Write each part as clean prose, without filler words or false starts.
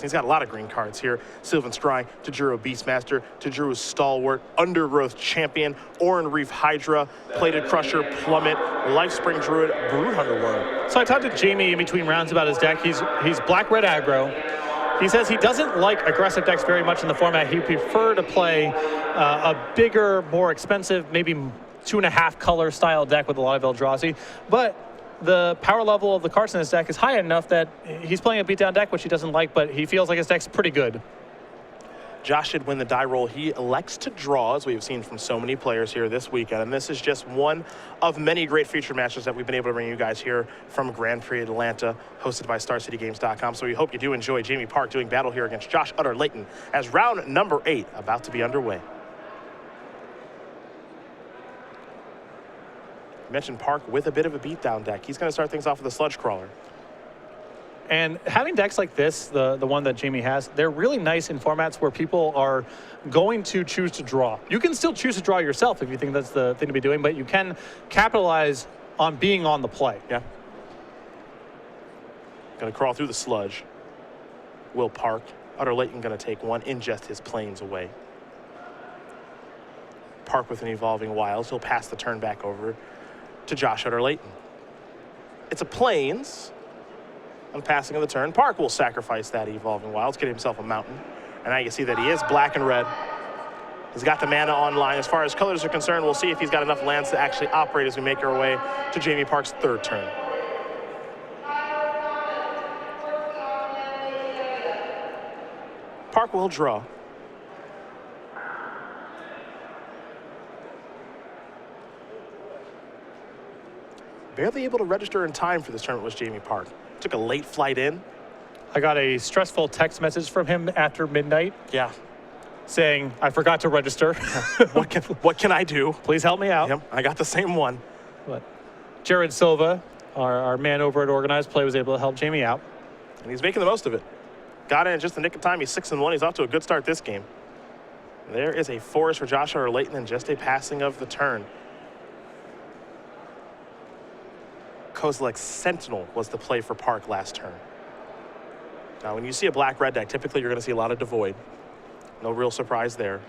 He's got a lot of green cards here. Sylvan Scry, Tajuro Beastmaster, Tajuro Stalwart, Undergrowth Champion, Oran Reef Hydra, Plated Crusher, Plummet, Lifespring Druid, Broodhunter Worm. So I talked to Jamie in between rounds about his deck. He's black-red aggro. He says he doesn't like aggressive decks very much in the format. He'd prefer to play a bigger, more expensive, maybe 2.5 color style deck with a lot of Eldrazi. But the power level of the cards in his deck is high enough that he's playing a beatdown deck, which he doesn't like, but he feels like his deck's pretty good. Josh should win the die roll. He elects to draw, as we've seen from so many players here this weekend. And this is just one of many great featured matches that we've been able to bring you guys here from Grand Prix Atlanta, hosted by StarCityGames.com. So we hope you do enjoy Jamie Parke doing battle here against Josh Utter-Leyton as round number 8 about to be underway. I mentioned Parke with a bit of a beatdown deck. He's going to start things off with a Sludge Crawler. And having decks like this, the one that Jamie has, they're really nice in formats where people are going to choose to draw. You can still choose to draw yourself if you think that's the thing to be doing, but you can capitalize on being on the play. Yeah. Going to crawl through the Sludge. Will Parke. Utter-Leyton going to take one, ingest his planes away. Parke with an Evolving Wilds. He'll pass the turn back over to Josh Utter-Leyton. It's a Plains. On passing of the turn, Parke will sacrifice that Evolving Wilds, get himself a mountain. And now you see that he is black and red. He's got the mana online. As far as colors are concerned, we'll see if he's got enough lands to actually operate as we make our way to Jamie Parke's third turn. Parke will draw. Barely able to register in time for this tournament was Jamie Parke. Took a late flight in. I got a stressful text message from him after midnight. Yeah. Saying, I forgot to register. what can I do? Please help me out. Yep, I got the same one. But Jared Silva, our man over at Organized Play, was able to help Jamie out. And he's making the most of it. Got in just the nick of time. He's 6-1. He's off to a good start this game. There is a forest for Josh Utter-Leyton and just a passing of the turn. Kozilek Sentinel was the play for Parke last turn. Now, when you see a black-red deck, typically you're going to see a lot of Devoid. No real surprise there.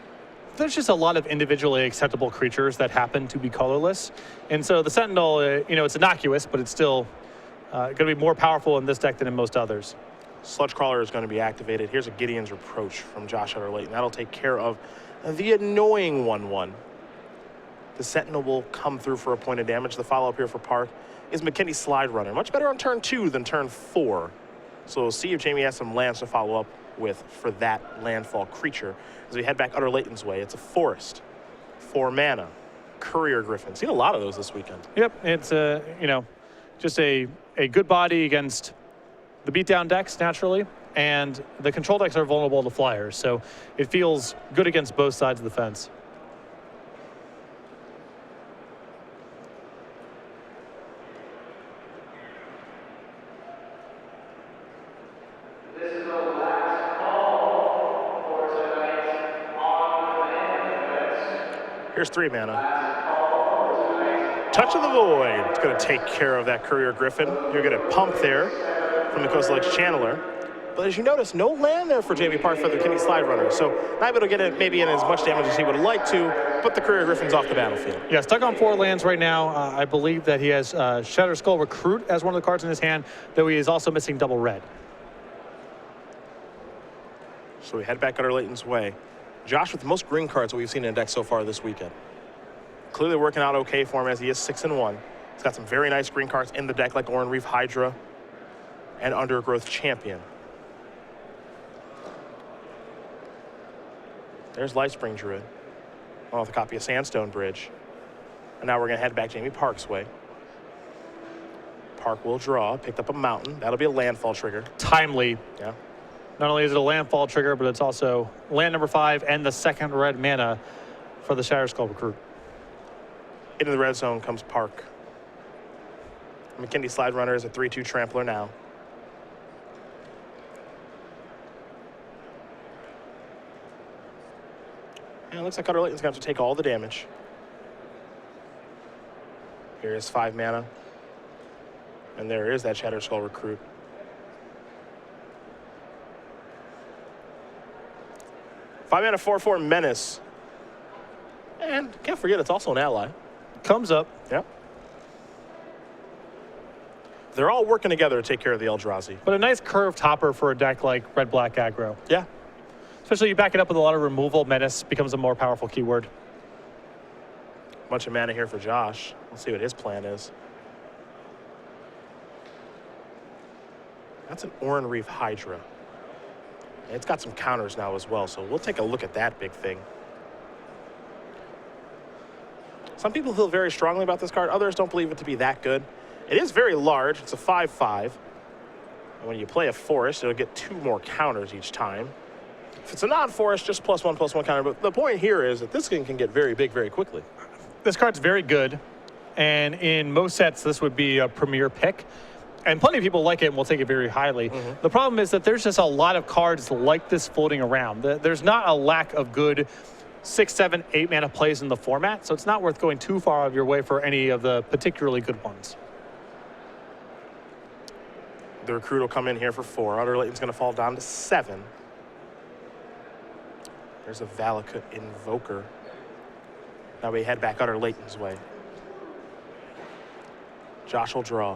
There's just a lot of individually acceptable creatures that happen to be colorless. And so the Sentinel, it's innocuous, but it's still going to be more powerful in this deck than in most others. Sludge Crawler is going to be activated. Here's a Gideon's Reproach from Josh Utter-Leyton. That'll take care of the annoying 1/1. The Sentinel will come through for a point of damage. The follow-up here for Parke is McKinney's Slide Runner. Much better on turn 2 than turn 4. So we'll see if Jamie has some lands to follow up with for that landfall creature. As we head back Utter-Leyton's way, it's a forest, 4 mana, Courier Griffin. Seen a lot of those this weekend. Yep, it's just a good body against the beatdown decks naturally, and the control decks are vulnerable to flyers, so it feels good against both sides of the fence. Here's 3 mana. Touch of the Void. It's going to take care of that Courier Griffin. You're going to pump there from the Kozilek Channeler. But as you notice, no land there for Jamie Parke for the McKinney Slide Runner. So not able to get it maybe in as much damage as he would like to, but the Courier Griffin's off the battlefield. Yeah, stuck on 4 lands right now. I believe that he has Shatter Skull Recruit as one of the cards in his hand, though he is also missing double red. So we head back Utter-Leyton's way. Josh with the most green cards that we've seen in a deck so far this weekend. Clearly working out okay for him as he is 6-1. He's got some very nice green cards in the deck like Oran Reef Hydra and Undergrowth Champion. There's Lifespring Druid. Along with a copy of Sandstone Bridge. And now we're going to head back Jamie Parke's way. Parke will draw, picked up a mountain. That'll be a landfall trigger. Timely. Yeah. Not only is it a landfall trigger, but it's also land number 5 and the second red mana for the Shatter Skull Recruit. Into the red zone comes Parke. McKinney Slide Runner is a 3/2 trampler now. And it looks like Utter-Leyton's going to have to take all the damage. Here is 5 mana. And there is that Shatter Skull Recruit. 5-mana 4/4 Menace. And can't forget, it's also an ally. Comes up. Yep. They're all working together to take care of the Eldrazi. But a nice curved hopper for a deck like red-black aggro. Yeah. Especially you back it up with a lot of removal. Menace becomes a more powerful keyword. Bunch of mana here for Josh. Let's see what his plan is. That's an Oran Reef Hydra. It's got some counters now as well, so we'll take a look at that big thing. Some people feel very strongly about this card. Others don't believe it to be that good. It is very large. It's a 5/5. And when you play a forest, it'll get 2 more counters each time. If it's a non-forest, just +1/+1 counter. But the point here is that this thing can get very big very quickly. This card's very good, and in most sets, this would be a premier pick. And plenty of people like it and will take it very highly. The problem is that there's just a lot of cards like this floating around. There's not a lack of good 6, 7, 8 mana plays in the format, so it's not worth going too far out of your way for any of the particularly good ones. The Recruit will come in here for 4. Utter-Leyton's going to fall down to 7. There's a Valakut Invoker. Now we head back Utter-Leyton's way. Josh will draw.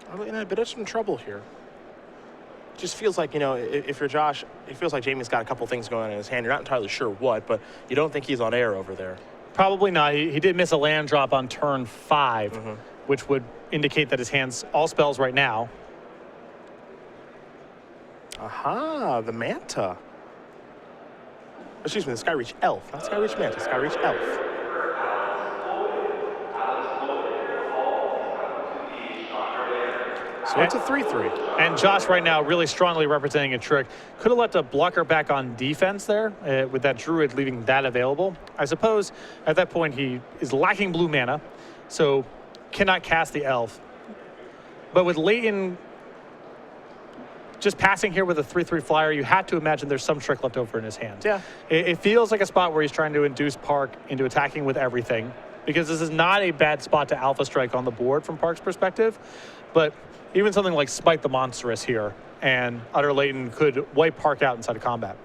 Utter-Leyton had a bit of some trouble here. Just feels like, you know, if you're Josh, it feels like Jamie's got a couple things going on in his hand. You're not entirely sure what, but you don't think he's on air over there. Probably not. He did miss a land drop on turn 5, which would indicate that his hand's all spells right now. Aha, the Manta. Excuse me, the Skyreach Elf. Not Skyreach Manta, Skyreach Elf. So it's a 3/3. And Josh right now really strongly representing a trick. Could have left a blocker back on defense there with that Druid leaving that available. I suppose at that point he is lacking blue mana, so cannot cast the Elf. But with Leyton just passing here with a 3/3 flyer, you have to imagine there's some trick left over in his hand. Yeah. It feels like a spot where he's trying to induce Parke into attacking with everything, because this is not a bad spot to alpha strike on the board from Parke's perspective. But even something like Smite the Monstrous here, and Utter-Leyton could wipe Parke out inside of combat.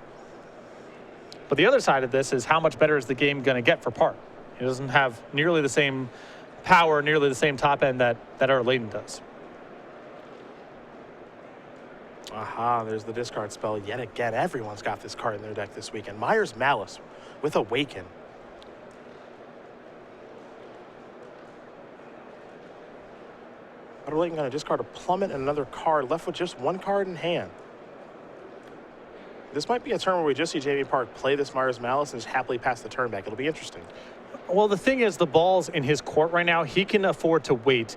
But the other side of this is how much better is the game going to get for Parke? He doesn't have nearly the same power, nearly the same top end that Utter-Leyton does. Aha, there's the discard spell yet again. Everyone's got this card in their deck this weekend. Myers Malice with Awaken. Utter-Leyton going to discard a Plummet and another card, left with just 1 card in hand. This might be a turn where we just see Jamie Parke play this Myers Malice and just happily pass the turn back. It'll be interesting. Well, the thing is, the ball's in his court right now. He can afford to wait.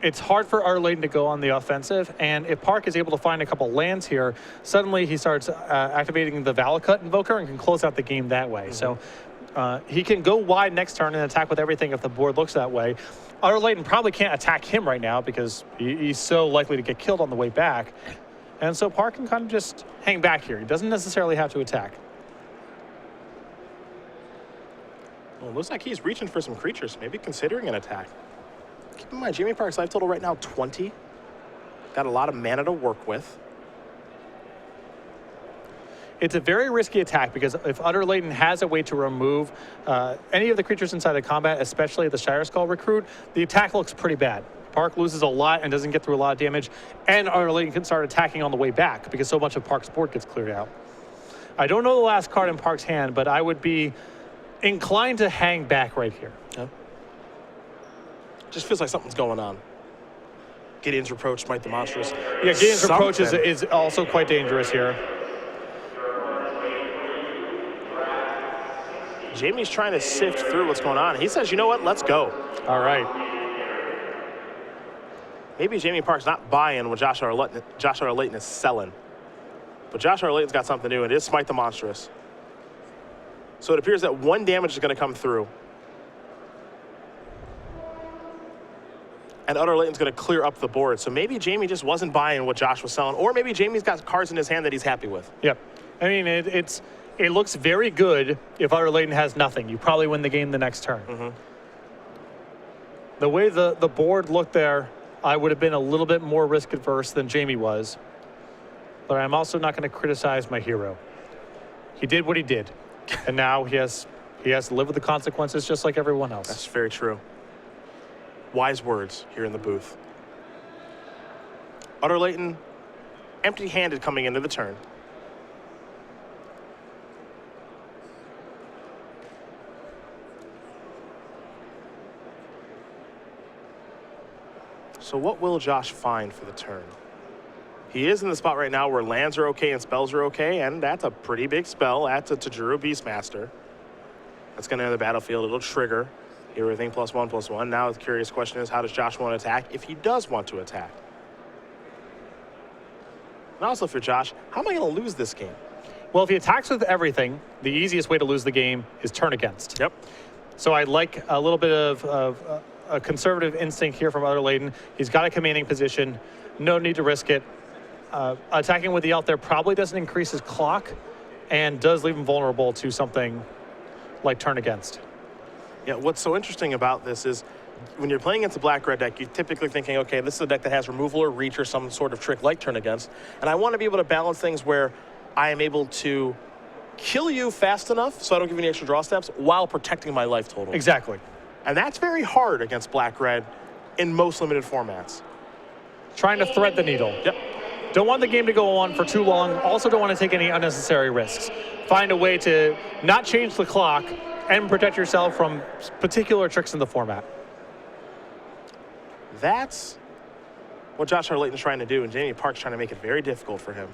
It's hard for Utter-Leyton to go on the offensive, and if Parke is able to find a couple lands here, suddenly he starts activating the Valakut Invoker and can close out the game that way. So he can go wide next turn and attack with everything if the board looks that way. Utter-Leyton probably can't attack him right now because he's so likely to get killed on the way back. And so Parke can kind of just hang back here. He doesn't necessarily have to attack. Well, it looks like he's reaching for some creatures, maybe considering an attack. Keep in mind, Jamie Parke's life total right now, 20. Got a lot of mana to work with. It's a very risky attack because if Utter-Leyton has a way to remove any of the creatures inside of combat, especially the Shire Skull Recruit, the attack looks pretty bad. Parke loses a lot and doesn't get through a lot of damage, and Utter-Leyton can start attacking on the way back because so much of Parke's board gets cleared out. I don't know the last card in Parke's hand, but I would be inclined to hang back right here. Yeah. Just feels like something's going on. Gideon's Reproach, Smite the Monstrous. Yeah, Gideon's Reproach is also quite dangerous here. Jamie's trying to sift through what's going on. He says, you know what, let's go. All right. Maybe Jamie Parke's not buying what Josh Utter-Leyton is selling. But Josh Utter-Leyton's got something new, and it is Smite the Monstrous. So it appears that 1 damage is going to come through. And Utter-Leyton's going to clear up the board. So maybe Jamie just wasn't buying what Josh was selling, or maybe Jamie's got cards in his hand that he's happy with. Yep. I mean, it looks very good if Utter-Leyton has nothing. You probably win the game the next turn. Mm-hmm. The way the board looked there, I would have been a little bit more risk adverse than Jamie was. But I'm also not going to criticize my hero. He did what he did, and now he has to live with the consequences just like everyone else. That's very true. Wise words here in the booth. Utter-Leyton, empty-handed coming into the turn. So what will Josh find for the turn? He is in the spot right now where lands are okay and spells are okay, and that's a pretty big spell. That's a Tajuru Beastmaster. That's going to enter the battlefield. It'll trigger everything +1/+1. Now the curious question is, how does Josh want to attack if he does want to attack? And also for Josh, how am I going to lose this game? Well, if he attacks with everything, the easiest way to lose the game is turn against. Yep. So I'd like a little bit of a conservative instinct here from Utter-Leyton. He's got a commanding position. No need to risk it. Attacking with the Elf there probably doesn't increase his clock and does leave him vulnerable to something like turn against. Yeah, what's so interesting about this is when you're playing against a black-red deck, you're typically thinking, okay, this is a deck that has removal or reach or some sort of trick like turn against, and I want to be able to balance things where I am able to kill you fast enough so I don't give you any extra draw steps while protecting my life total. Exactly. And that's very hard against black-red in most limited formats. Trying to thread the needle. Yep. Don't want the game to go on for too long. Also don't want to take any unnecessary risks. Find a way to not change the clock and protect yourself from particular tricks in the format. That's what Josh Utter-Leyton's trying to do, and Jamie Parke's trying to make it very difficult for him.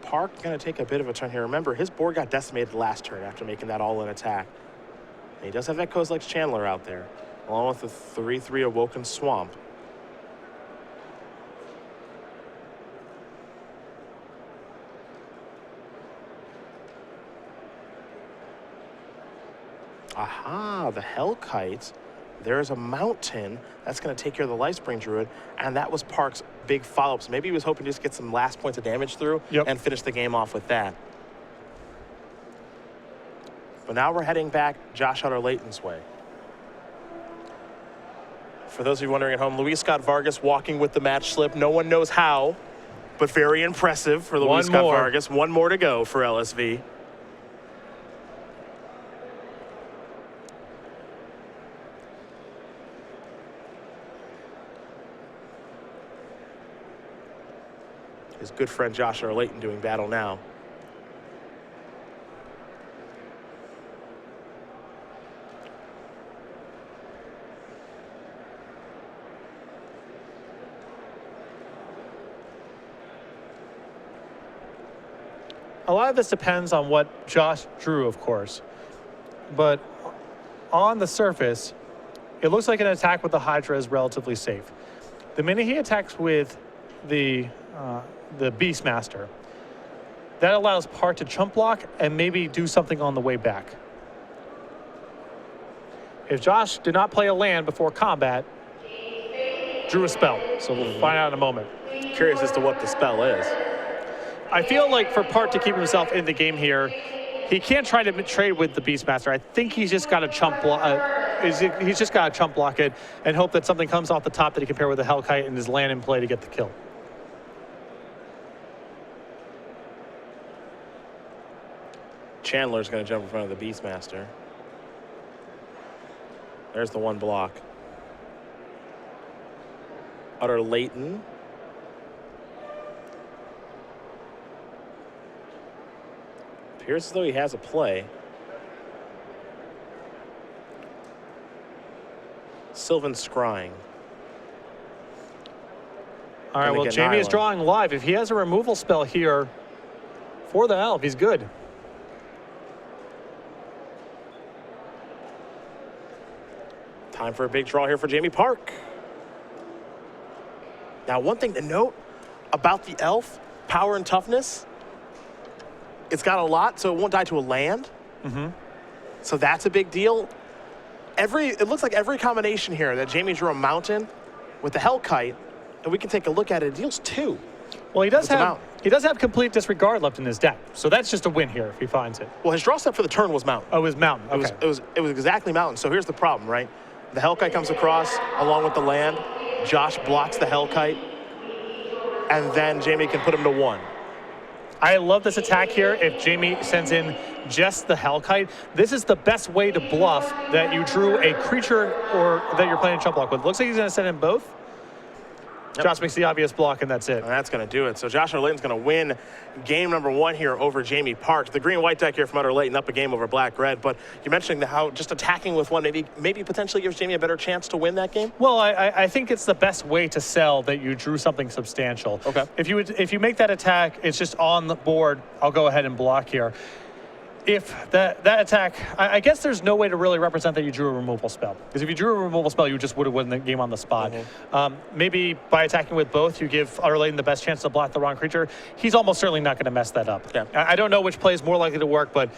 Parke going to take a bit of a turn here. Remember, his board got decimated last turn after making that all-in attack. And he does have that Kozilek's Chandler out there, along with the 3/3 Awoken Swamp. Aha, the Hellkite. There's a mountain that's going to take care of the Lifespring Druid, and that was Parke's big follow-up. So maybe he was hoping to just get some last points of damage through and finish the game off with that. But now we're heading back Josh Utter-Leyton's way. For those of you wondering at home, Luis Scott Vargas walking with the match slip. No one knows how, but very impressive for Luis Scott Vargas. One more to go for LSV. His good friend Josh Utter-Leyton doing battle now. A lot of this depends on what Josh drew, of course. But on the surface, it looks like an attack with the Hydra is relatively safe. The minute he attacks with the Beastmaster, that allows Parke to chump block and maybe do something on the way back. If Josh did not play a land before combat, drew a spell. So we'll find out in a moment. Curious as to what the spell is. I feel like for Parke to keep himself in the game here, he can't try to trade with the Beastmaster. I think he's just got to chump block. He's just got to chump block it and hope that something comes off the top that he can pair with the Hellkite and his land in play to get the kill. Chandler's going to jump in front of the Beastmaster. There's the one block. Utter-Leyton. Appears as though he has a play. Sylvan Scrying. All right, well, Jamie is drawing live. If he has a removal spell here for the Elf, he's good. Time for a big draw here for Jamie Parke. Now, one thing to note about the Elf, power and toughness, it's got a lot, so it won't die to a land. So that's a big deal. It looks like every combination here that Jamie drew a mountain with the Hellkite, and we can take a look at it, it deals 2. Well, he does have complete disregard left in his deck, so that's just a win here if he finds it. Well, his draw step for the turn was mountain. Oh, it was mountain. Okay. It was exactly mountain. So here's the problem, right? The Hellkite comes across along with the land. Josh blocks the Hellkite, and then Jamie can put him to 1. I love this attack here. If Jamie sends in just the Hellkite, this is the best way to bluff that you drew a creature or that you're playing a chump block with. Looks like he's going to send in both. Yep. Josh makes the obvious block, and that's it. And that's going to do it. So Josh Utter-Leyton's going to win game number 1 here over Jamie Parke. The green-white deck here from Utter-Leyton up a game over black-red. But you're mentioning how just attacking with 1 maybe potentially gives Jamie a better chance to win that game? Well, I think it's the best way to sell that you drew something substantial. Okay. If you make that attack, it's just on the board. I'll go ahead and block here. If that attack, I guess there's no way to really represent that you drew a removal spell. Because if you drew a removal spell, you just would have won the game on the spot. Maybe by attacking with both, you give Utter-Leyton the best chance to block the wrong creature. He's almost certainly not going to mess that up. Yeah. I don't know which play is more likely to work, but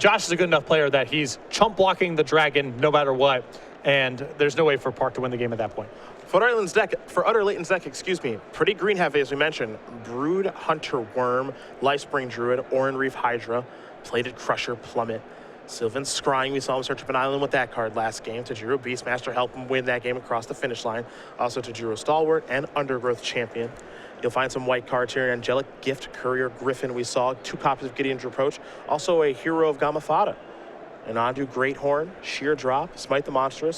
Josh is a good enough player that he's chump blocking the dragon no matter what, and there's no way for Parke to win the game at that point. For Utter-Leyton's deck, pretty green heavy as we mentioned. Brood Hunter Worm, Lifespring Druid, Oran Reef Hydra, Plated Crusher, Plummet, Sylvan Scrying. We saw him search up an island with that card last game. Tajiro Beastmaster helped him win that game across the finish line. Also Tajiro Stalwart and Undergrowth Champion. You'll find some white cards here. Angelic Gift, Courier Griffin. We saw 2 copies of Gideon's Reproach. Also a Hero of Gamafata. An Andu Greathorn, Sheer Drop, Smite the Monstrous,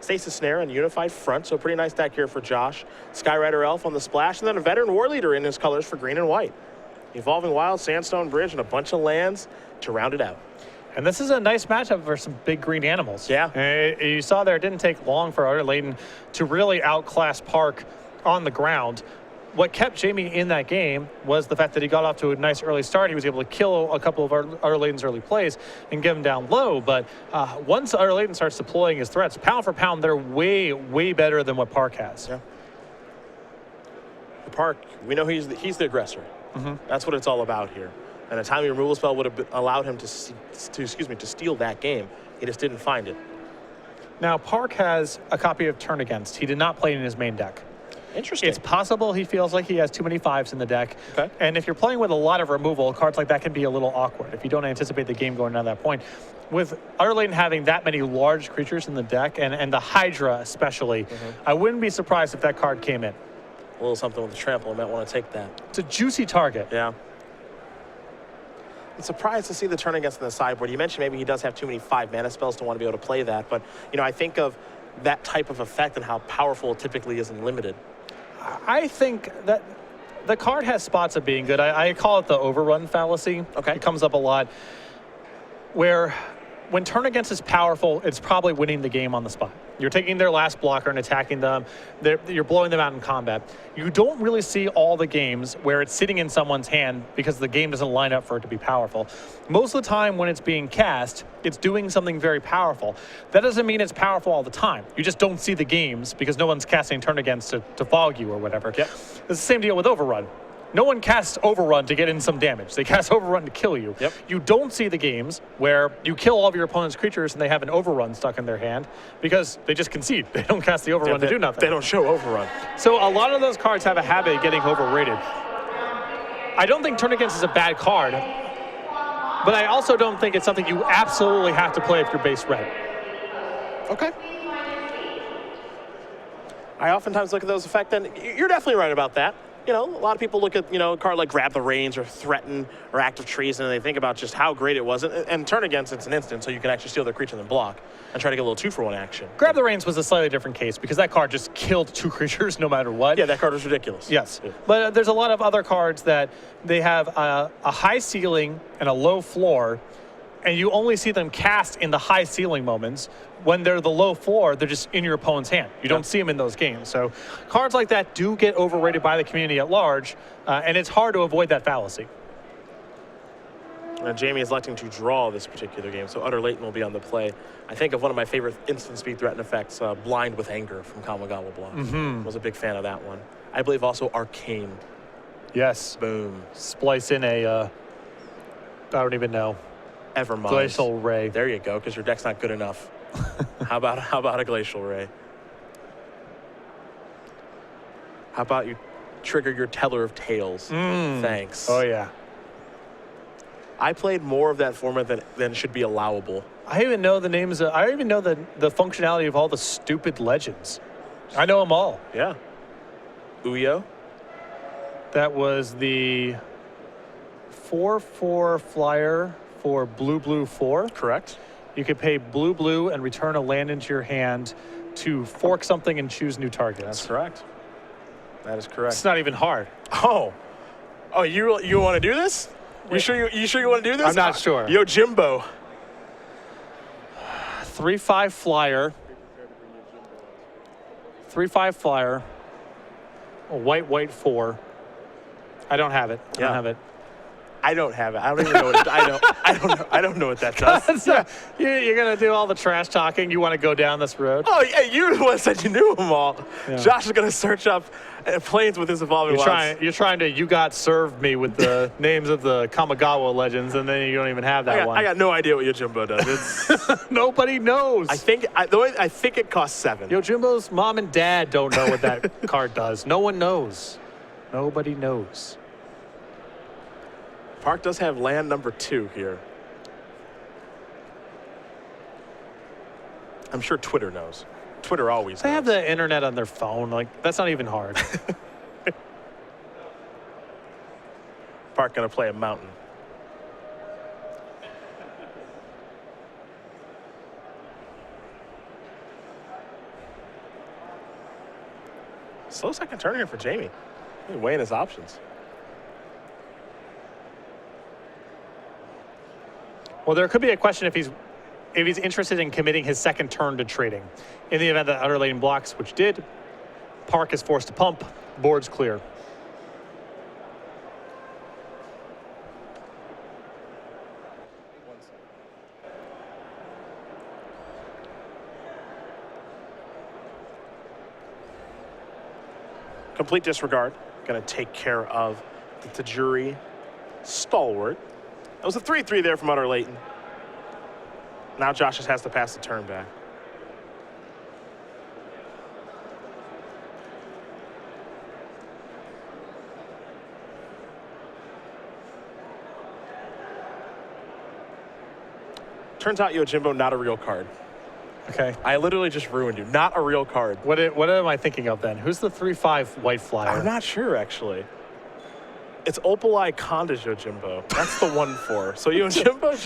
Stasis Snare, and Unified Front. So pretty nice deck here for Josh. Skyrider Elf on the splash, and then a Veteran War Leader in his colors for green and white. Evolving Wild, Sandstone Bridge, and a bunch of lands to round it out. And this is a nice matchup for some big green animals. Yeah. You saw there, it didn't take long for Utter-Leyton to really outclass Parke on the ground. What kept Jamie in that game was the fact that he got off to a nice early start. He was able to kill a couple of Utter-Leyton's early plays and get him down low. But once Utter-Leyton starts deploying his threats, pound for pound, they're way, way better than what Parke has. Yeah. Parke, we know he's the aggressor. That's what it's all about here. And a timely removal spell would have allowed him to steal that game. He just didn't find it. Now, Parke has a copy of Turn Against. He did not play in his main deck. Interesting. It's possible he feels like he has too many 5s in the deck. Okay. And if you're playing with a lot of removal, cards like that can be a little awkward if you don't anticipate the game going down that point. With Utter-Leyton having that many large creatures in the deck, and the Hydra especially, I wouldn't be surprised if that card came in. A little something with the trample. I might want to take that. It's a juicy target. Yeah. I'm surprised to see the Turn Against in the sideboard. You mentioned maybe he does have too many 5-mana spells to want to be able to play that, but I think of that type of effect and how powerful it typically is in limited. I think that the card has spots of being good. I call it the overrun fallacy. Okay. It comes up a lot. Where when Turn Against is powerful, it's probably winning the game on the spot. You're taking their last blocker and attacking them. You're blowing them out in combat. You don't really see all the games where it's sitting in someone's hand because the game doesn't line up for it to be powerful. Most of the time when it's being cast, it's doing something very powerful. That doesn't mean it's powerful all the time. You just don't see the games because no one's casting Turn Against to fog you or whatever. Yep. It's the same deal with Overrun. No one casts Overrun to get in some damage. They cast Overrun to kill you. Yep. You don't see the games where you kill all of your opponent's creatures and they have an Overrun stuck in their hand because they just concede. They don't cast the Overrun to do nothing. They don't show Overrun. So a lot of those cards have a habit of getting overrated. I don't think Turn Against is a bad card, but I also don't think it's something you absolutely have to play if you're base red. Okay. I oftentimes look at those effects, and you're definitely right about that. A lot of people look at, a card like Grab the Reins or Threaten or Act of Treason, and they think about just how great it was. And Turn Against, it's an instant, so you can actually steal their creature and then block and try to get a little 2-for-1 action. Grab the Reins was a slightly different case because that card just killed 2 creatures no matter what. Yeah, that card was ridiculous. Yes. Yeah. But there's a lot of other cards that they have a high ceiling and a low floor, and you only see them cast in the high ceiling moments. When they're the low floor, they're just in your opponent's hand. You don't see them in those games. So cards like that do get overrated by the community at large, and it's hard to avoid that fallacy. Jamie is electing to draw this particular game, so Utter-Leyton will be on the play. I think of one of my favorite instant speed threaten effects, Blind with Anger from Kamigawa Block. Was a big fan of that one. I believe also Arcane. Yes. Boom. Splice in a, I don't even know. Evermind. Glacial Ray. There you go, because your deck's not good enough. How about a Glacial Ray? How about you trigger your Teller of Tales? Thanks. Oh, yeah. I played more of that format than should be allowable. I even know the names. I even know the functionality of all the stupid legends. I know them all. Yeah. Uyo? That was the 4/4 flyer for blue 4. Correct. You could pay blue and return a land into your hand to fork something and choose new targets. That's correct. That is correct. It's not even hard. Oh, you want to do this? You sure you want to do this? I'm not sure. Yo, Jimbo. 3/5 flyer. 3/5 flyer. A white 4. I don't have it. I don't have it. I don't have it. I don't even know what it, I don't know what that does. You're gonna do all the trash talking. You want to go down this road? Oh yeah, you're the one that said you knew them all. Yeah. Josh is gonna search up planes with his evolving wilds. You're trying to you got served me with the names of the Kamigawa legends, and then you don't even have that one. I got no idea what Yojimbo does. It's Nobody knows. I think it costs 7. Yojimbo's mom and dad don't know what that card does. No one knows. Nobody knows. Parke does have land number 2 here. I'm sure Twitter knows. Twitter always They knows. have the internet on their phone. Like, that's not even hard. Parke gonna play a mountain. Slow second turn here for Jamie. He's weighing his options. Well, there could be a question if he's interested in committing his second turn to trading. In the event that Utter-Leyton blocks, which did, Parke is forced to pump. Board's clear. Complete disregard. Going to take care of the Tajiri Stalwart. That was a 3-3 there from Utter-Leyton. Now Josh just has to pass the turn back. Turns out Yojimbo not a real card. Okay. I literally just ruined you. Not a real card. What am I thinking of then? Who's the 3/5 white flyer? I'm not sure, actually. It's Opaleye Conda Yojimbo. That's the 1/4. So Yojimbo's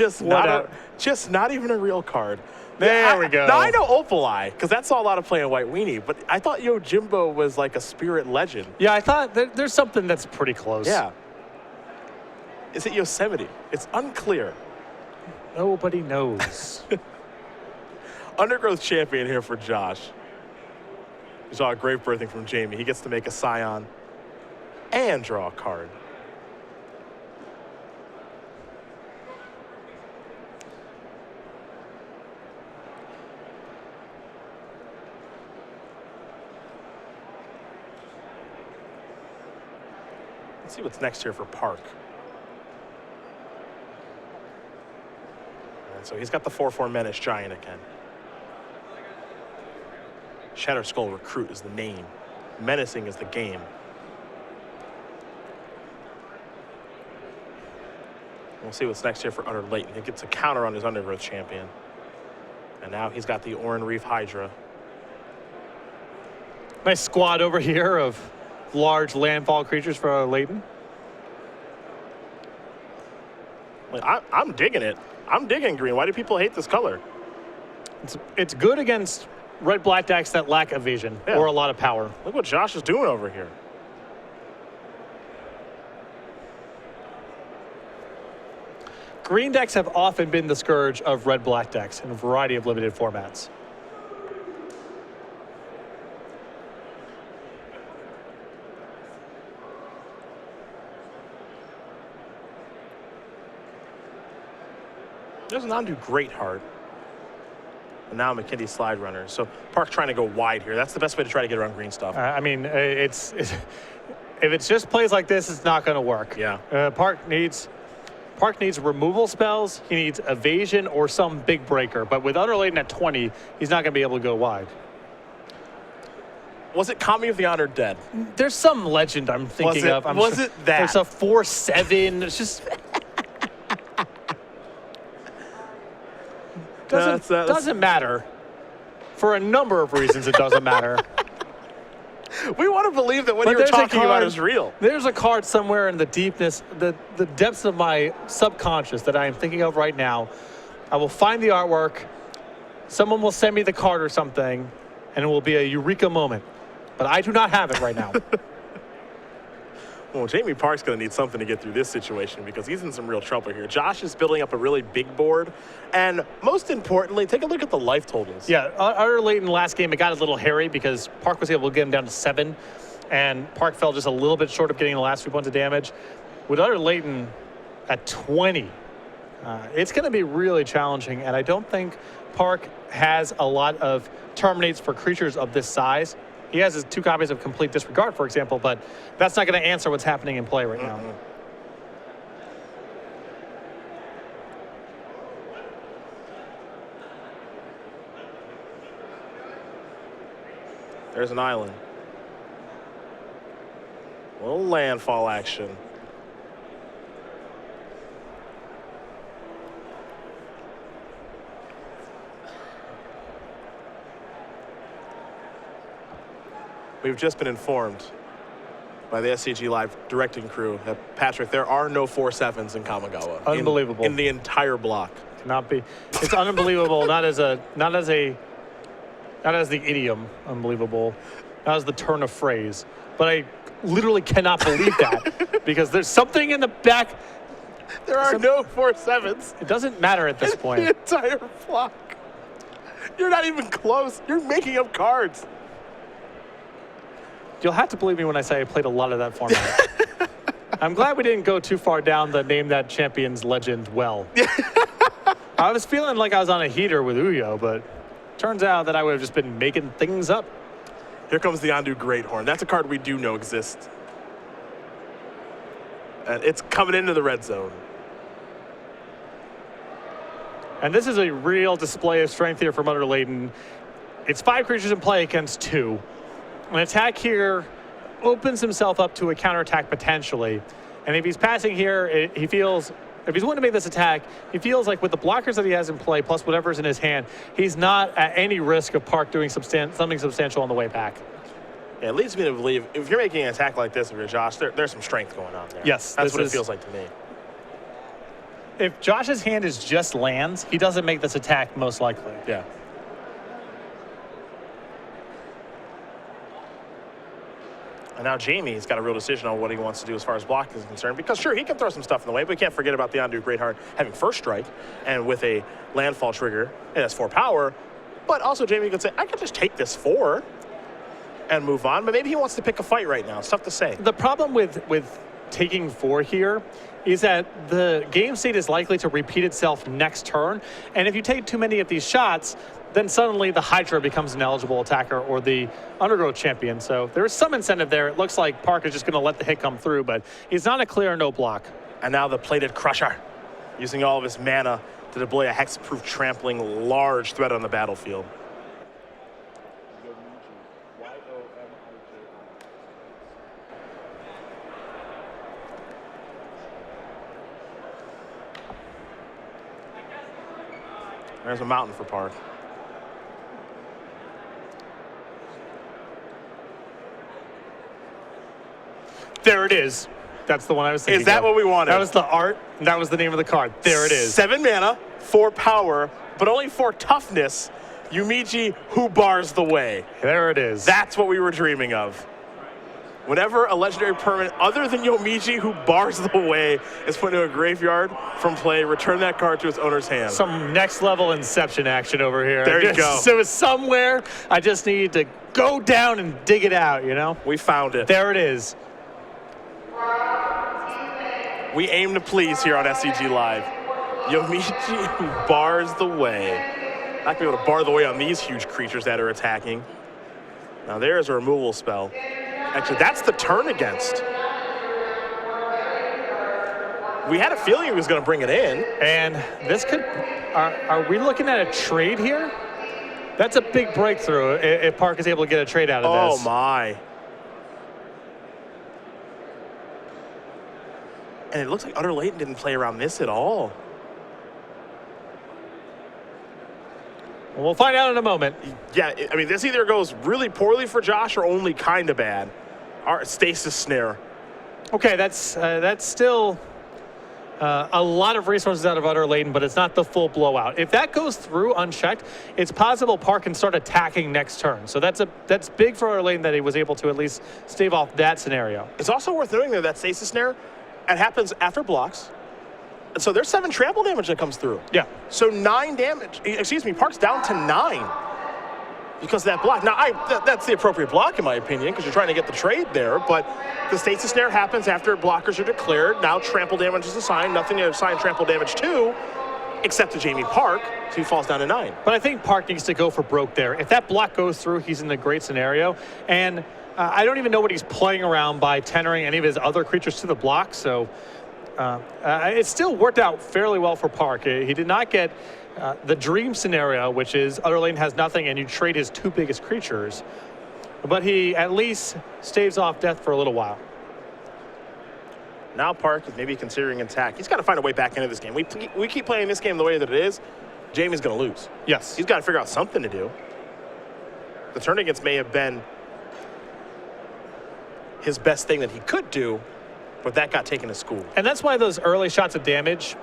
just not even a real card. There we go. Now I know Opaleye, because that's all a lot of playing White Weenie, but I thought Yojimbo was like a spirit legend. Yeah, I thought there's something that's pretty close. Yeah. Is it Yosemite? It's unclear. Nobody knows. Undergrowth champion here for Josh. We saw a great birthing from Jamie. He gets to make a Scion and draw a card. Let's see what's next here for Parke. And so he's got the 4/4 Menace Giant again. Shatter Skull Recruit is the name. Menacing is the game. We'll see what's next here for Utter-Leyton. He gets a counter on his Undergrowth champion. And now he's got the Oran Reef Hydra. Nice squad over here of large landfall creatures for Utter-Leyton. Like, I'm digging it. I'm digging green. Why do people hate this color? It's good against red-black decks that lack evasion or a lot of power. Look what Josh is doing over here. Green decks have often been the scourge of red-black decks in a variety of limited formats. Doesn't do great hard. And now McKinney slide runner. So Parke trying to go wide here. That's the best way to try to get around green stuff. I mean, if it's just plays like this, it's not going to work. Yeah. Parke needs Parke needs removal spells, he needs evasion, or some big breaker. But with Utter-Leyton at 20, he's not going to be able to go wide. Was it Kami of the Honored Dead? There's some legend I'm thinking of. Was it that? There's a 4/7. It's just doesn't matter. For a number of reasons, it doesn't matter. We want to believe that what you're talking about is real. There's a card somewhere in the deepness, the depths of my subconscious that I am thinking of right now. I will find the artwork. Someone will send me the card or something, and it will be a eureka moment. But I do not have it right now. Well, Jamie Parke's going to need something to get through this situation because he's in some real trouble here. Josh is building up a really big board. And most importantly, take a look at the life totals. Yeah, Utter-Leyton last game, it got a little hairy because Parke was able to get him down to 7. And Parke fell just a little bit short of getting the last 3 points of damage. With Utter-Leyton at 20, it's going to be really challenging. And I don't think Parke has a lot of terminates for creatures of this size. He has his 2 copies of Complete Disregard, for example, but that's not going to answer what's happening in play right now. There's an island. A little landfall action. We've just been informed by the SCG Live directing crew that, Patrick, there are no 4/7s in Kamigawa. Unbelievable. In the entire block. Cannot be. It's unbelievable. not as the idiom unbelievable, not as the turn of phrase. But I literally cannot believe that because there's something in the back. There are no 4/7s. It doesn't matter at this point. The entire block. You're not even close. You're making up cards. You'll have to believe me when I say I played a lot of that format. I'm glad we didn't go too far down the name that champion's legend well. I was feeling like I was on a heater with Uyo, but turns out that I would have just been making things up. Here comes the Yondu Greathorn. That's a card we do know exists. And it's coming into the red zone. And this is a real display of strength here from Utter-Leyton. It's 5 creatures in play against 2. An attack here opens himself up to a counterattack potentially. And if he's passing here, he feels, if he's willing to make this attack, he feels like with the blockers that he has in play, plus whatever's in his hand, he's not at any risk of Parke doing something substantial on the way back. Yeah, it leads me to believe if you're making an attack like this, if you're Josh, there's some strength going on there. Yes. That's what it feels like to me. If Josh's hand is just lands, he doesn't make this attack most likely. Yeah. And now Jamie's got a real decision on what he wants to do as far as blocking is concerned. Because sure, he can throw some stuff in the way, but we can't forget about the Yondu Greatheart having first strike and with a landfall trigger, it has 4 power. But also Jamie could say, I could just take this 4 and move on. But maybe he wants to pick a fight right now. It's tough to say. The problem with taking 4 here is that the game state is likely to repeat itself next turn. And if you take too many of these shots, then suddenly the Hydra becomes an eligible attacker or the Undergrowth champion. So there is some incentive there. It looks like Parke is just going to let the hit come through, but he's not a clear no block. And now the Plated Crusher, using all of his mana to deploy a hexproof trampling large threat on the battlefield. There's a mountain for Parke. There it is. That's the one I was thinking Is that of. what we wanted? That was the art. That was the name of the card. There it is. 7 mana, 4 power, but only 4 toughness. Yumiji, who bars the way. There it is. That's what we were dreaming of. Whenever a legendary permanent other than Yomiji, who bars the way, is put into a graveyard from play, return that card to its owner's hand. Some next level Inception action over here. There you go. So it's somewhere. I just need to go down and dig it out, you know? We found it. There it is. We aim to please here on SCG Live. Yomiji, who bars the way. Not going to be able to bar the way on these huge creatures that are attacking. Now there's a removal spell. Actually, that's the turn against. We had a feeling he was going to bring it in. And this could, are we looking at a trade here? That's a big breakthrough if Parke is able to get a trade out of this. Oh, my. And it looks like Utter-Leyton didn't play around this at all. Well, we'll find out in a moment. Yeah, I mean, this either goes really poorly for Josh or only kind of bad. Our stasis snare. Okay, that's still a lot of resources out of Utter-Leyton, but it's not the full blowout. If that goes through unchecked, it's possible Parke can start attacking next turn. So that's big for Utter-Leyton that he was able to at least stave off that scenario. It's also worth noting there that stasis snare, it happens after blocks. And so there's 7 trample damage that comes through. Yeah. So 9 damage. Excuse me, Parke's down to 9 because of that block. Now, that's the appropriate block in my opinion because you're trying to get the trade there, but the stasis snare happens after blockers are declared. Now trample damage is assigned. Nothing to assign trample damage to except to Jamie Parke, so he falls down to 9. But I think Parke needs to go for broke there. If that block goes through, he's in a great scenario. And I don't even know what he's playing around by tethering any of his other creatures to the block, so it still worked out fairly well for Parke. He did not get the dream scenario, which is Utter-Leyton has nothing and you trade his 2 biggest creatures, but he at least staves off death for a little while. Now Parke is maybe considering attack. He's got to find a way back into this game. We keep playing this game the way that it is, Jamie's going to lose. Yes. He's got to figure out something to do. The turn against may have been his best thing that he could do, but that got taken to school. And that's why those early shots of damage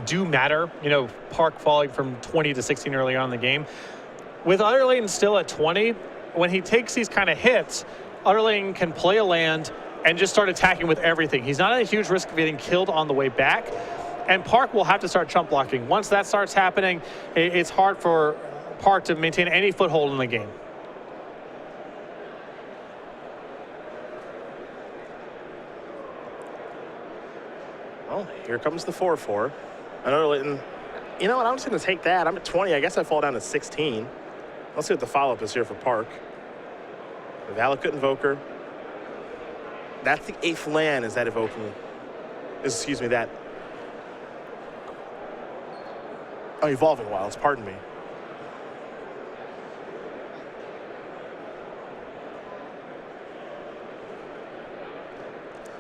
do matter. You know, Parke falling from 20 to 16 early on in the game. With Utter-Leyton still at 20, when he takes these kind of hits, Utter-Leyton can play a land and just start attacking with everything. He's not at a huge risk of getting killed on the way back. And Parke will have to start chump blocking. Once that starts happening, it's hard for Parke to maintain any foothold in the game. Well, here comes the 4-4. Utter-Leyton, you know what, I'm just going to take that. I'm at 20. I guess I fall down to 16. Let's see what the follow-up is here for Parke. The Valakut Invoker. That's the 8th land, is that evoking? Excuse me, that. Oh, Evolving Wilds, pardon me.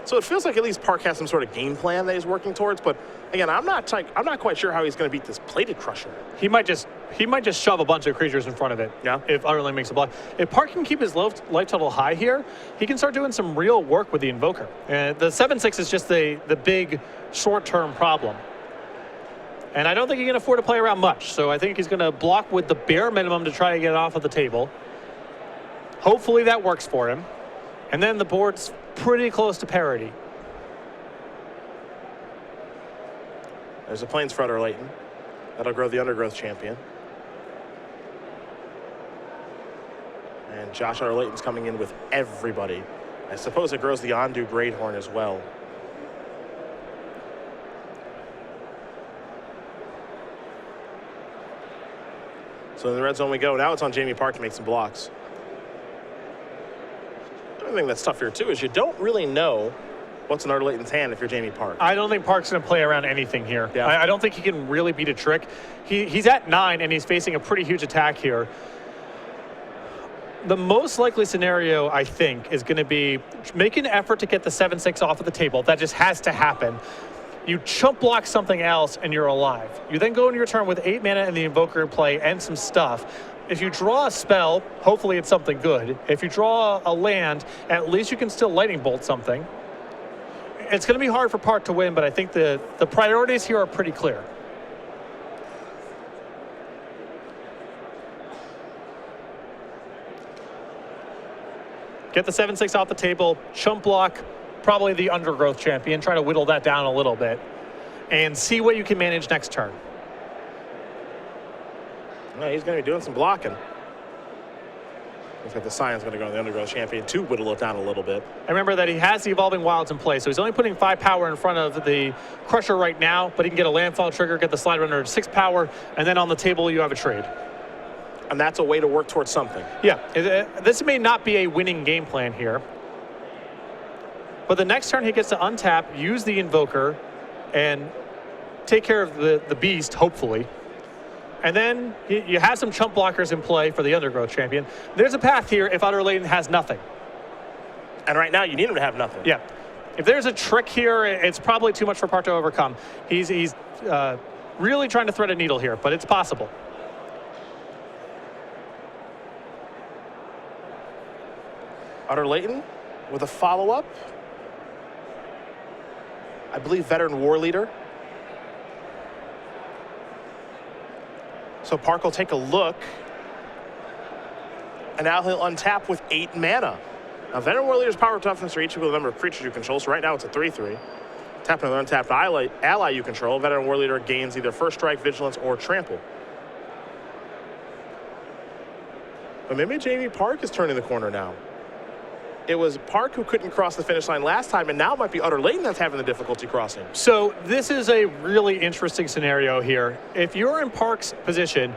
So it feels like at least Parke has some sort of game plan that he's working towards, but again, I'm not quite sure how he's going to beat this Plated Crusher. He might just shove a bunch of creatures in front of it. Yeah. If Utter-Leyton makes a block. If Parke can keep his life total high here, he can start doing some real work with the Invoker. The 7/6 is just the big short-term problem. And I don't think he can afford to play around much, so I think he's going to block with the bare minimum to try to get it off of the table. Hopefully that works for him. And then the board's pretty close to parity. There's a Plains for Utter-Leyton. That'll grow the Undergrowth Champion. And Josh Utter-Leyton's coming in with everybody. I suppose it grows the Ondu Greathorn as well. So in the red zone we go. Now it's on Jamie Parke to make some blocks. The thing that's tough here too is you don't really know what's in Utter-Leyton's hand if you're Jamie Parke. I don't think Parke's going to play around anything here. Yeah. I don't think he can really beat a trick. He's at 9 and he's facing a pretty huge attack here. The most likely scenario, I think, is going to be make an effort to get the 7/6 off of the table. That just has to happen. You chump block something else and you're alive. You then go into your turn with 8 mana and the Invoker in play and some stuff. If you draw a spell, hopefully it's something good. If you draw a land, at least you can still Lightning Bolt something. It's going to be hard for Parke to win, but I think the priorities here are pretty clear. Get the 7/6 off the table, chump block, probably the Undergrowth Champion, try to whittle that down a little bit, and see what you can manage next turn. No, he's going to be doing some blocking. Looks like the Scion's going to go to the Undergrowth Champion to whittle it down a little bit. I remember that he has the Evolving Wilds in play, so he's only putting 5 power in front of the Crusher right now, but he can get a Landfall trigger, get the Slide Runner to 6 power, and then on the table you have a trade. And that's a way to work towards something. Yeah, this may not be a winning game plan here, but the next turn he gets to untap, use the Invoker, and take care of the beast, hopefully. And then you have some chump blockers in play for the Undergrowth champion. There's a path here if Utter-Leyton has nothing. And right now, you need him to have nothing. Yeah. If there's a trick here, it's probably too much for Parke to overcome. He's really trying to thread a needle here, but it's possible. Utter-Leyton with a follow-up. I believe veteran war leader. So Parke will take a look. And now he'll untap with 8 mana. Now, veteran war leader's power toughness for each equal number of creatures you control. So right now it's a 3/3. Tap another untapped ally you control. Veteran war leader gains either first strike, vigilance, or trample. But maybe Jamie Parke is turning the corner now. It was Parke who couldn't cross the finish line last time, and now it might be Utter-Leyton that's having the difficulty crossing. So this is a really interesting scenario here. If you're in Parke's position,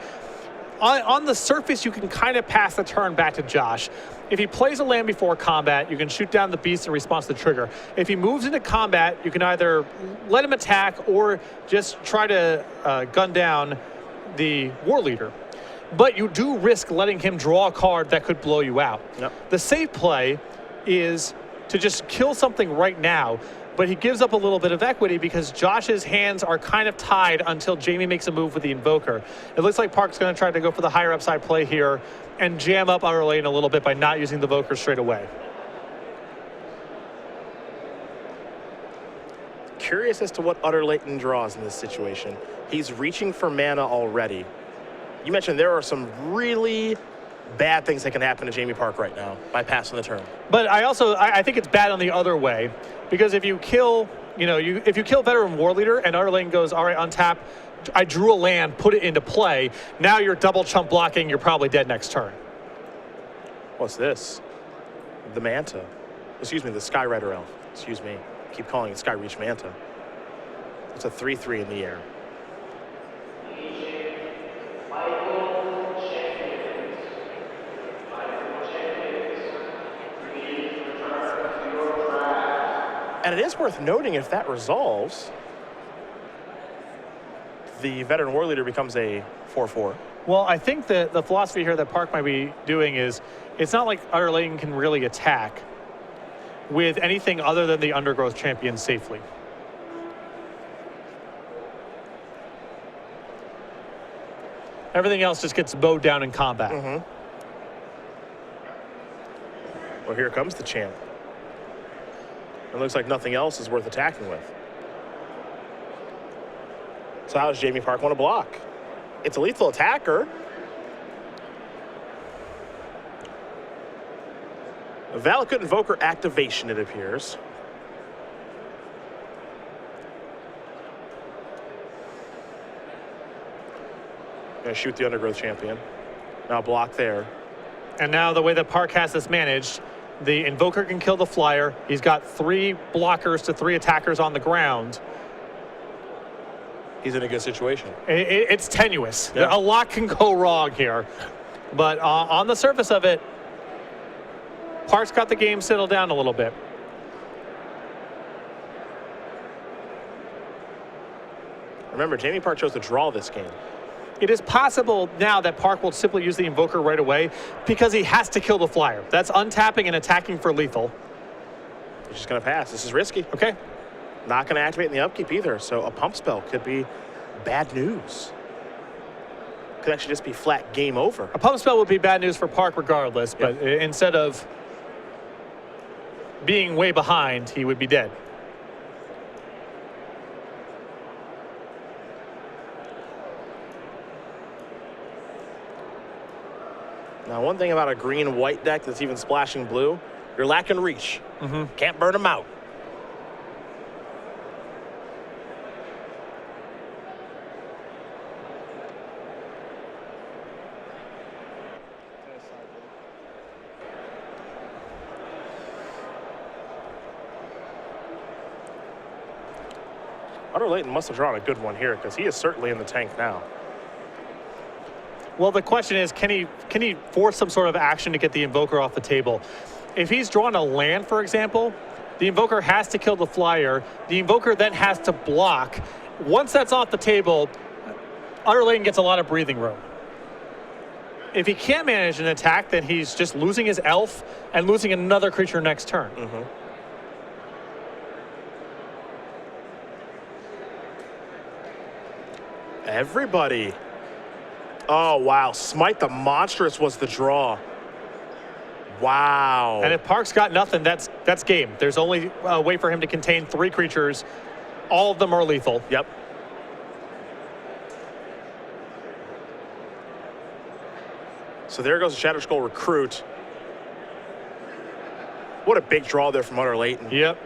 on the surface, you can kind of pass the turn back to Josh. If he plays a land before combat, you can shoot down the beast in response to the trigger. If he moves into combat, you can either let him attack or just try to gun down the war leader. But you do risk letting him draw a card that could blow you out. Yep. The safe play is to just kill something right now, but he gives up a little bit of equity because Josh's hands are kind of tied until Jamie makes a move with the Invoker. It looks like Parke's going to try to go for the higher upside play here and jam up Utter-Leyton a little bit by not using the Invoker straight away. Curious as to what Utter-Leyton draws in this situation. He's reaching for mana already. You mentioned there are some really bad things that can happen to Jamie Parke right now by passing the turn. But I think it's bad on the other way, because if you kill, if you kill veteran war leader and Utter-Leyton goes, all right, untap, I drew a land, put it into play. Now you're double chump blocking. You're probably dead next turn. What's this? The Manta. Excuse me, the Skyrider Elf. Excuse me. I keep calling it Skyreach Manta. It's a 3/3 in the air. And it is worth noting, if that resolves, the veteran war leader becomes a 4/4. Well, I think that the philosophy here that Parke might be doing is it's not like Utter-Leyton can really attack with anything other than the Undergrowth champion safely. Everything else just gets bowed down in combat. Mm-hmm. Well, here comes the champ. It looks like nothing else is worth attacking with. So how does Jamie Parke want to block? It's a lethal attacker. A Valakut Invoker activation, it appears. Gonna shoot the Undergrowth champion. Now block there. And now the way that Parke has this managed, the Invoker can kill the flyer. He's got 3 blockers to 3 attackers on the ground. He's in a good situation. It's tenuous. Yeah. A lot can go wrong here. But on the surface of it, Parke's got the game settled down a little bit. Remember, Jamie Parke chose to draw this game. It is possible now that Parke will simply use the Invoker right away because he has to kill the flyer. That's untapping and attacking for lethal. He's just going to pass. This is risky. Okay. Not going to activate in the upkeep either, so a pump spell could be bad news. Could actually just be flat game over. A pump spell would be bad news for Parke regardless, but instead of being way behind, he would be dead. Now, one thing about a green-white deck that's even splashing blue, you're lacking reach. Mm-hmm. Can't burn them out. Utter-Leyton must have drawn a good one here because he is certainly in the tank now. Well, the question is, can he force some sort of action to get the Invoker off the table? If he's drawn a land, for example, The Invoker has to kill the Flyer. The Invoker then has to block. Once that's off the table, Utter-Leyton gets a lot of breathing room. If he can't manage an attack, then he's just losing his elf and losing another creature next turn. Everybody. Oh, wow. Smite the Monstrous was the draw. Wow. And if Parke's got nothing, that's game. There's only a way for him to contain 3 creatures. All of them are lethal. Yep. So there goes the Shadow Skull Recruit. What a big draw there from Utter-Leyton. Yep.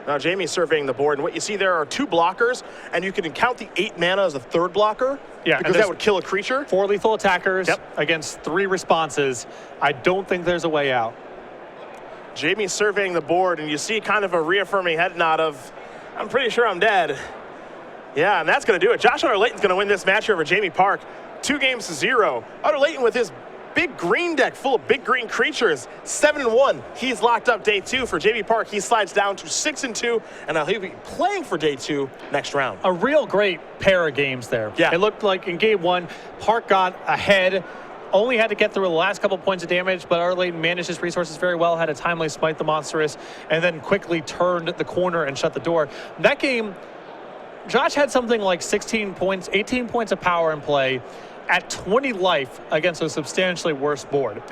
Now Jamie's surveying the board, and what you see there are 2 blockers, and you can count the 8 mana as a 3rd blocker. Yeah, because that would kill a creature. 4 lethal attackers against 3 responses. I don't think there's a way out. Jamie's surveying the board, and you see kind of a reaffirming head nod of, I'm pretty sure I'm dead. Yeah, and that's going to do it. Josh Utter-Leyton's going to win this match over Jamie Parke, 2-0. Utter-Leyton with his big green deck full of big green creatures, 7-1. He's locked up day 2. For Jamie Parke, he slides down to 6-2, and he'll be playing for day 2 next round. A real great pair of games there. Yeah. It looked like in game 1, Parke got ahead, only had to get through the last couple points of damage, but Utter-Leyton managed his resources very well, had a timely Smite the Monstrous, and then quickly turned the corner and shut the door. That game, Josh had something like 16 points, 18 points of power in play at 20 life against a substantially worse board.